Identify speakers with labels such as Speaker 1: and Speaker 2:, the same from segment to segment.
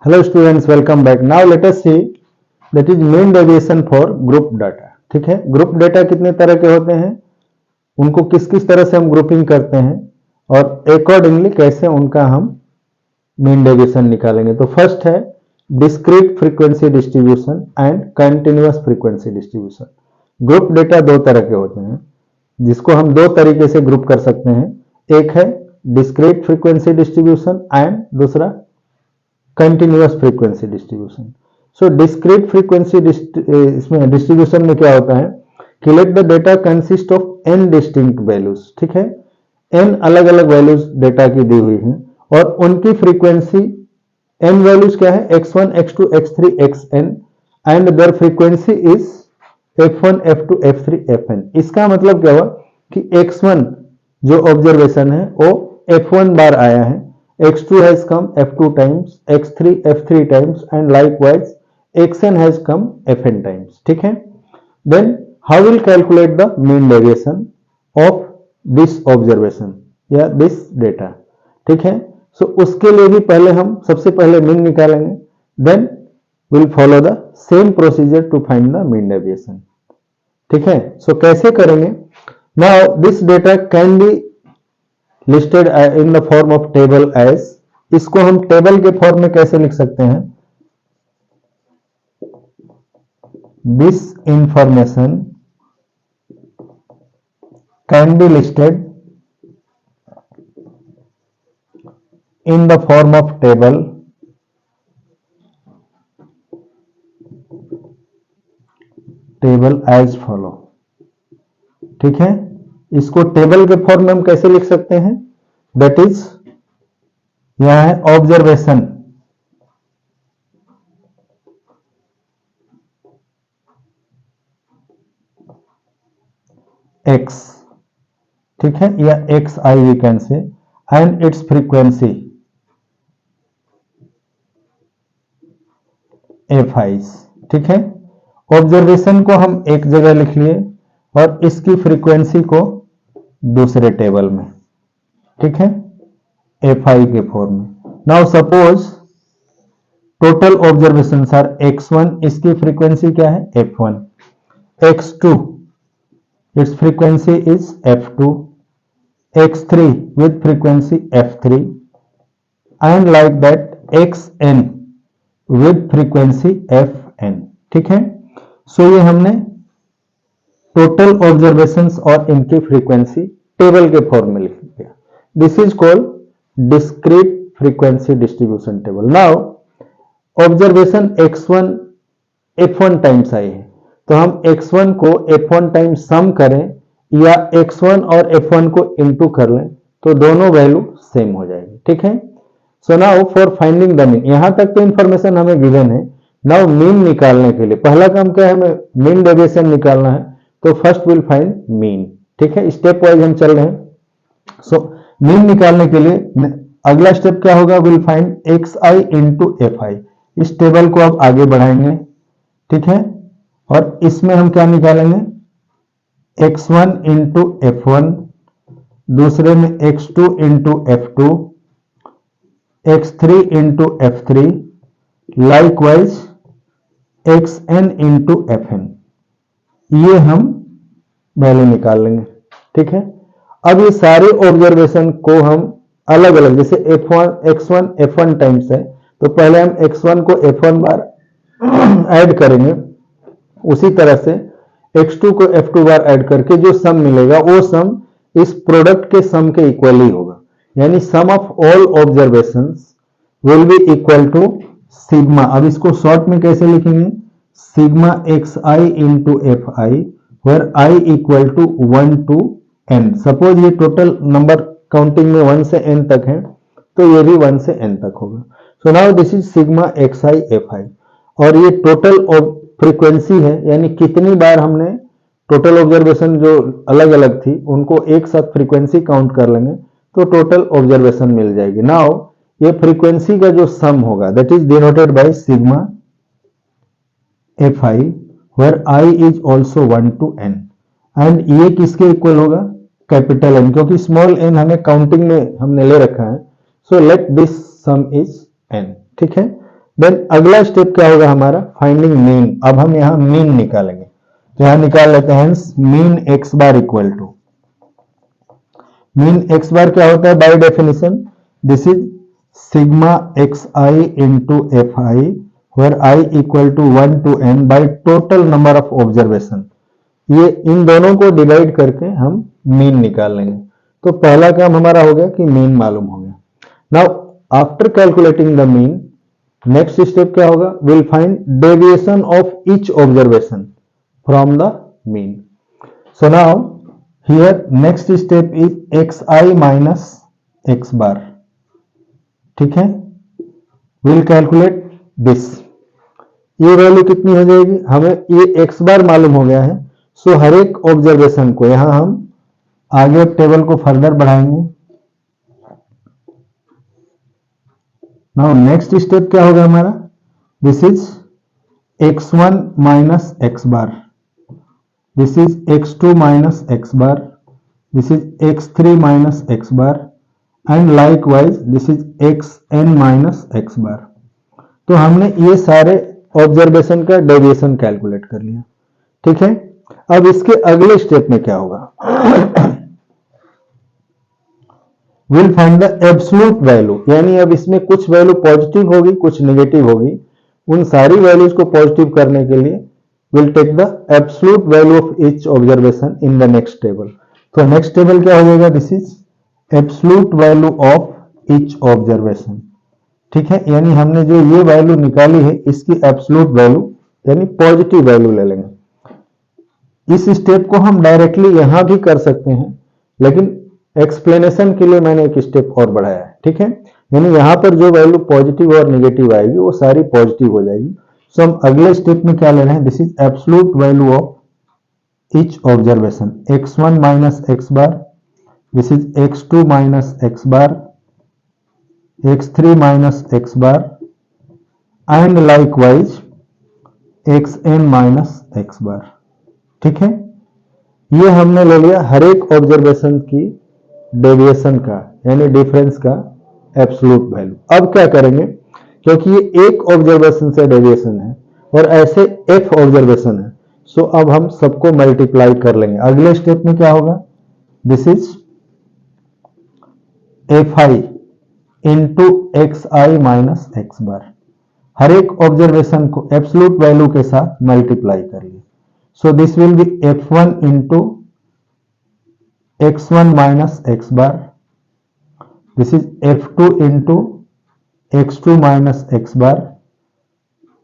Speaker 1: Hello students, welcome back. Now let us see that is mean deviation for group data. ठीक है, group data कितने तरह के होते हैं, उनको किस किस तरह से हम ग्रुपिंग करते हैं और अकॉर्डिंगली कैसे उनका हम मीन डेविएशन निकालेंगे। तो फर्स्ट है discrete frequency distribution and continuous frequency distribution. Group data दो तरह के होते हैं जिसको हम दो तरीके से ग्रुप कर सकते हैं, एक है डिस्क्रीट फ्रीक्वेंसी डिस्ट्रीब्यूशन एंड दूसरा continuous frequency distribution. So discrete frequency इसमें डिस्ट्रीब्यूशन में क्या होता है कि let the data consist of N distinct values. ठीक है, एन अलग अलग वैल्यूज डेटा की दी हुई हैं और उनकी फ्रीक्वेंसी एन वैल्यूज क्या है, x1 x2 x3 xn and there frequency is f1 f2 f3 fn। इसका मतलब क्या हुआ कि x1 जो ऑब्जर्वेशन है वो f1 बार आया है, x2 has come f2 times, x3 f3 times and likewise xn has come fn times. ठीक है, then how will calculate the mean deviation of this observation या this data। ठीक है, so उसके लिए भी पहले हम सबसे पहले mean निकालेंगे, then we'll follow the same procedure to find the mean deviation। ठीक है, so कैसे करेंगे। now this data can be listed in the form of table as. इसको हम टेबल के फॉर्म में कैसे लिख सकते हैं, this information can be listed in the form of table as follow. ठीक है, इसको टेबल के फॉर्म में हम कैसे लिख सकते हैं, दैट इज यहां है ऑब्जर्वेशन x। ठीक है, या X I we can say and its frequency F I. ठीक है, ऑब्जर्वेशन को हम एक जगह लिख लिए और इसकी फ्रीक्वेंसी को दूसरे टेबल में। ठीक है, एफ आई के फॉर्म में। Now suppose total observation are x1, इसकी फ्रीक्वेंसी क्या है f1, x2 its frequency is f2, x3 with frequency f3 and like that xn with frequency fn। ठीक है, सो ये हमने टोटल ऑब्जर्वेशंस और इनकी फ्रीक्वेंसी टेबल के फॉर्म में लिख दिया। This is called discrete frequency distribution table. Now observation x1 f1 times I है, तो हम x1 को f1 टाइम्स सम करें या x1 और f1 को इनटू कर लें तो दोनों वैल्यू सेम हो जाएगी। ठीक है, so now for finding the mean, यहां तक तो इंफॉर्मेशन हमें गिवन है। नाउ मीन निकालने के लिए पहला काम क्या है, हमें मीन डेविएशन निकालना है, तो फर्स्ट विल फाइंड मीन। ठीक है, स्टेप वाइज हम चल रहे हैं। सो मीन निकालने के लिए अगला स्टेप क्या होगा, will find x I into F आई। इस टेबल को अब आगे बढ़ाएंगे। ठीक है, और इसमें हम क्या निकालेंगे, x1 इंटू एफ वन, दूसरे में x2 into F two, x3 into F three, likewise xn into F N. ये हम वैल्यू निकाल लेंगे। ठीक है, अब ये सारे ऑब्जर्वेशन को हम अलग अलग, जैसे x1 f1 टाइम्स है तो पहले हम x1 को f1 बार ऐड करेंगे, उसी तरह से x2 को f2 बार ऐड करके जो सम मिलेगा वो सम इस प्रोडक्ट के सम के इक्वल ही होगा, यानी sum of all observations will be equal to sigma. अब इसको शॉर्ट में कैसे लिखेंगे, sigma X I into F I, where I equal to 1 to n। Suppose ये टोटल नंबर काउंटिंग में 1 से n तक है तो ये भी 1 से n तक होगा। So now this is sigma X I F I, और ये टोटल फ्रीक्वेंसी है, यानी कितनी बार हमने टोटल ऑब्जर्वेशन जो अलग अलग थी उनको एक साथ फ्रीक्वेंसी काउंट कर लेंगे तो टोटल ऑब्जर्वेशन मिल जाएगी। नाउ ये फ्रीक्वेंसी का जो सम होगा that is denoted by sigma F I, where I is also 1 to n, and ये किसके इक्वल होगा, कैपिटल एन, क्योंकि स्मॉल एन हमें काउंटिंग में हमने ले रखा है। So let this sum is N. ठीक है, देन अगला स्टेप क्या होगा हमारा, फाइंडिंग मीन। अब हम यहाँ मीन निकालेंगे, तो यहाँ निकाल लेते हैं mean X bar equal to, mean X bar क्या होता है by definition, this is sigma X I into F I, where I equal to 1 to n by total number of observation. ये इन दोनों को डिवाइड करके हम मीन निकाल लेंगे। तो पहला काम हमारा हो गया कि मीन मालूम हो गया। Now after calculating the mean, next step क्या होगा, will find deviation of each observation from the mean. So now here next step is xi minus x बार, ठीक है, विल कैलकुलेट दिस। ये वैल्यू कितनी हो जाएगी, हमें ये x बार मालूम हो गया है। सो हर एक ऑब्जर्वेशन को यहां हम आगे टेबल को फर्दर बढ़ाएंगे। नाउ नेक्स्ट स्टेप क्या होगा हमारा, this is x1 minus x bar, this is x2 minus x bar, this is x3 minus x bar, and likewise this is xn minus x बार। तो हमने ये सारे ऑब्जर्वेशन का डेविएशन कैलकुलेट कर लिया, ठीक है। अब इसके अगले स्टेप में क्या होगा, will find the absolute value, यानी अब इसमें कुछ वैल्यू पॉजिटिव होगी कुछ नेगेटिव होगी। उन सारी वैल्यूज को पॉजिटिव करने के लिए will take the absolute value of each observation in the next table. तो नेक्स्ट टेबल क्या हो जाएगा, this is absolute value of each observation, ठीक है। यानी हमने जो ये वैल्यू निकाली है इसकी एब्सोल्यूट वैल्यू यानी पॉजिटिव वैल्यू ले लेंगे। इस स्टेप को हम डायरेक्टली यहां भी कर सकते हैं, लेकिन एक्सप्लेनेशन के लिए मैंने एक स्टेप और बढ़ाया है, ठीक है। यानी यहां पर जो वैल्यू पॉजिटिव और नेगेटिव आएगी वो सारी पॉजिटिव हो जाएगी। सो हम अगले स्टेप में क्या ले रहे हैं, this is absolute value of each observation, x1 minus x bar, this is x2 minus x bar, x3 minus x bar, and likewise xn minus x बार, ठीक है। ये हमने ले लिया हर एक ऑब्जर्वेशन की डेविएशन का यानी डिफरेंस का एब्सोल्यूट वैल्यू। अब क्या करेंगे, क्योंकि ये एक ऑब्जर्वेशन से डेविएशन है और ऐसे f ऑब्जर्वेशन है, सो अब हम सबको मल्टीप्लाई कर लेंगे। अगले स्टेप में क्या होगा, this is fi into X I minus X bar, हर एक ऑब्जर्वेशन को एब्सोल्यूट वैल्यू के साथ मल्टीप्लाई कर लिए। सो this will B f1 into x1 minus x bar, this is f2 into x2 minus x bar,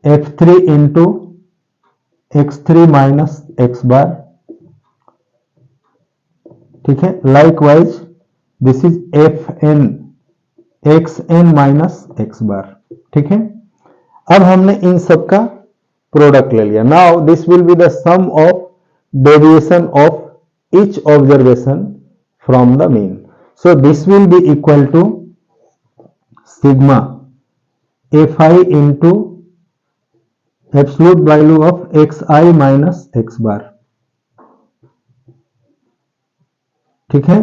Speaker 1: f3 into x3 minus x बार, ठीक है। Likewise this is fn xn minus x बार, ठीक है। अब हमने इन सब का प्रोडक्ट ले लिया। Now this will be the sum of deviation of each observation from the mean. So this will be equal to sigma fi into absolute value of xi minus x bar, ठीक है,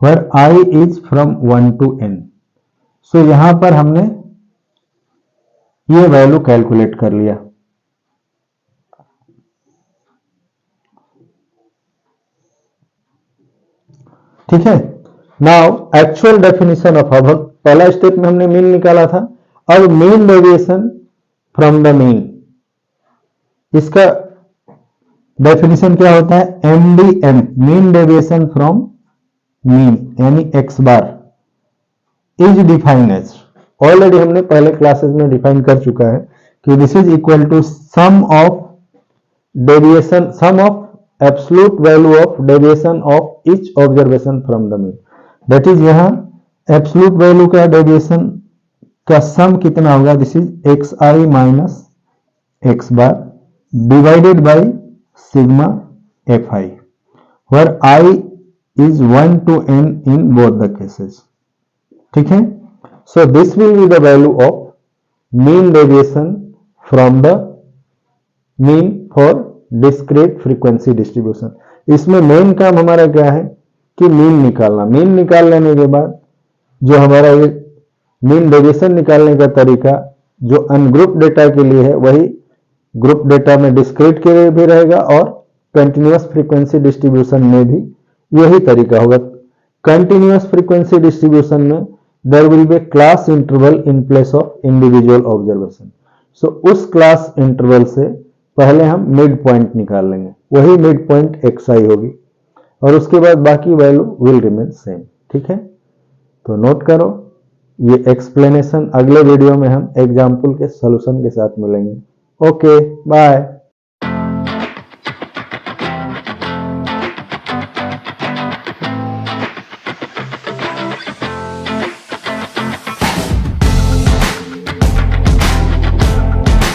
Speaker 1: where I is from 1 to n. So यहां पर हमने ये value calculate कर लिया, ठीक है। नाउ एक्चुअल डेफिनेशन ऑफ, अब पहला स्टेप में हमने मीन निकाला था, अब mean deviation from the mean, इसका डेफिनेशन क्या होता है, MDM mean deviation from mean यानी x bar is defined as, already हमने पहले क्लासेस में डिफाइन कर चुका है कि this is equal to sum of deviation, sum of absolute value of deviation of each observation from the mean. That is यहां absolute value का deviation का सम कितना होगा, this is X I minus X bar divided by sigma F I, where I is 1 to n in both the cases, ठीक है। So this will be the value of mean deviation from the mean for discrete frequency distribution. इसमें main काम हमारा क्या है कि mean निकालना। Mean निकाल लेने के बाद जो हमारा ये मीन डेविएशन निकालने का तरीका जो अनग्रुप डेटा के लिए है वही ग्रुप डेटा में डिस्क्रीट के लिए भी रहेगा और कंटिन्यूअस फ्रीक्वेंसी डिस्ट्रीब्यूशन में भी यही तरीका होगा। कंटिन्यूअस फ्रीक्वेंसी डिस्ट्रीब्यूशन में there will be class interval in place of individual observation. So उस क्लास इंटरवल से पहले हम मिड पॉइंट निकाल लेंगे, वही मिड पॉइंट xi होगी और उसके बाद बाकी वैल्यू विल रिमेन सेम। ठीक है, तो नोट करो ये एक्सप्लेनेशन। अगले वीडियो में हम एग्जाम्पल के सॉल्यूशन के साथ मिलेंगे। Okay bye.